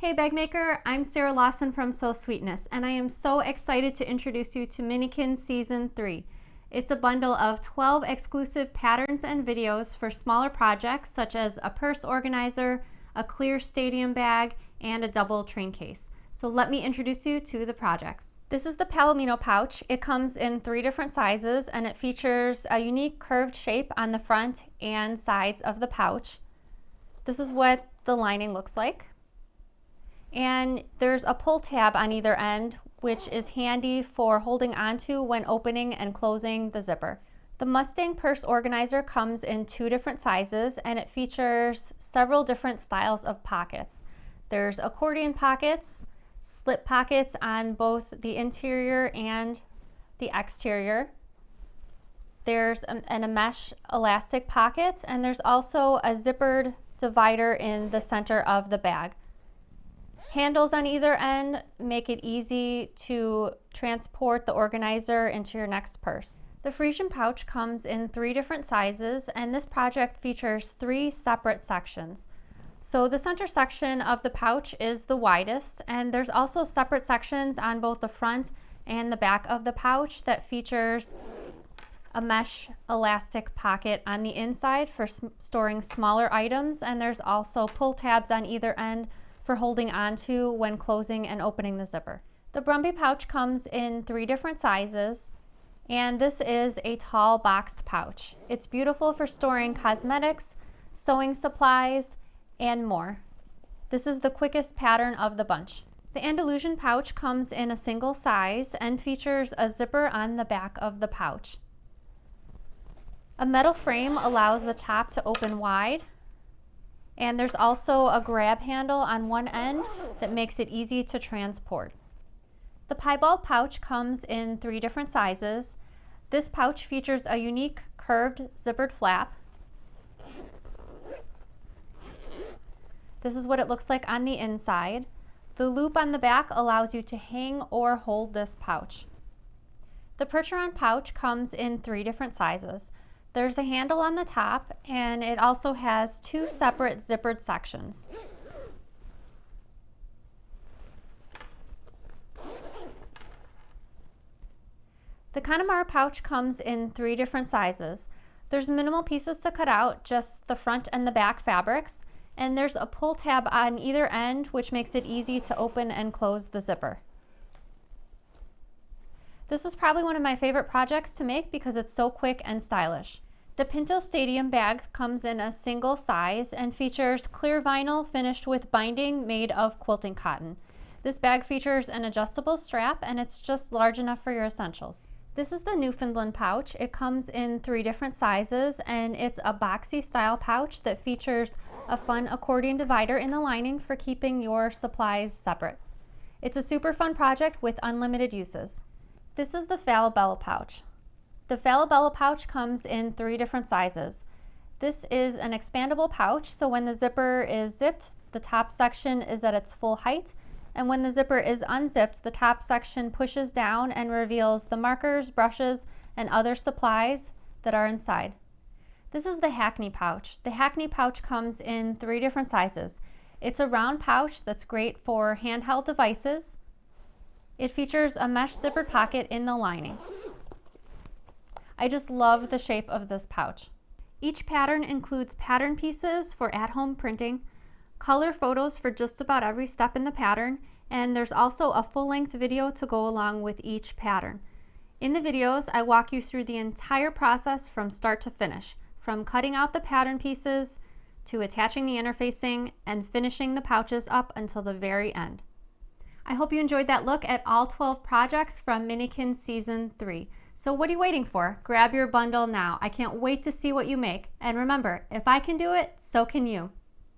Hey bag maker, I'm Sarah Lawson from Sew Sweetness, and I am so excited to introduce you to Minikins Season 3. It's a bundle of 12 exclusive patterns and videos for smaller projects such as a purse organizer, a clear stadium bag, and a double train case. So let me introduce you to the projects. This is the PALOMINO pouch. It comes in 3 different sizes and it features a unique curved shape on the front and sides of the pouch. This is what the lining looks like. And there's a pull tab on either end, which is handy for holding onto when opening and closing the zipper. The MUSTANG purse organizer comes in 2 different sizes and it features several different styles of pockets. There's accordion pockets, slip pockets on both the interior and the exterior. There's a mesh elastic pocket, and there's also a zippered divider in the center of the bag. Handles on either end make it easy to transport the organizer into your next purse. The FRIESIAN pouch comes in 3 different sizes, and this project features 3 separate sections. So the center section of the pouch is the widest, and there's also separate sections on both the front and the back of the pouch that features a mesh elastic pocket on the inside for storing smaller items, and there's also pull tabs on either end for holding onto when closing and opening the zipper. The BRUMBY pouch comes in 3 different sizes, and this is a tall boxed pouch. It's beautiful for storing cosmetics, sewing supplies, and more. This is the quickest pattern of the bunch. The ANDALUSIAN pouch comes in a single size and features a zipper on the back of the pouch. A metal frame allows the top to open wide, and there's also a grab handle on one end that makes it easy to transport. The PIEBALD pouch comes in 3 different sizes. This pouch features a unique curved zippered flap. This is what it looks like on the inside. The loop on the back allows you to hang or hold this pouch. The PERCHERON pouch comes in 3 different sizes. There's a handle on the top, and it also has 2 separate zippered sections. The CONNEMARA pouch comes in 3 different sizes. There's minimal pieces to cut out, just the front and the back fabrics, and there's a pull tab on either end, which makes it easy to open and close the zipper. This is probably one of my favorite projects to make because it's so quick and stylish. The PINTO stadium bag comes in a single size and features clear vinyl finished with binding made of quilting cotton. This bag features an adjustable strap, and it's just large enough for your essentials. This is the NEWFOUNDLAND pouch. It comes in 3 different sizes, and it's a boxy style pouch that features a fun accordion divider in the lining for keeping your supplies separate. It's a super fun project with unlimited uses. This is the FALABELLA pouch. The FALABELLA pouch comes in 3 different sizes. This is an expandable pouch, so when the zipper is zipped, the top section is at its full height, and when the zipper is unzipped, the top section pushes down and reveals the markers, brushes, and other supplies that are inside. This is the HACKNEY pouch. The HACKNEY pouch comes in 3 different sizes. It's a round pouch that's great for handheld devices. It features a mesh zippered pocket in the lining. I just love the shape of this pouch. Each pattern includes pattern pieces for at-home printing, color photos for just about every step in the pattern, and there's also a full-length video to go along with each pattern. In the videos, I walk you through the entire process from start to finish, from cutting out the pattern pieces to attaching the interfacing and finishing the pouches up until the very end. I hope you enjoyed that look at all 12 projects from Minikins Season 3. So what are you waiting for? Grab your bundle now. I can't wait to see what you make. And remember, if I can do it, so can you.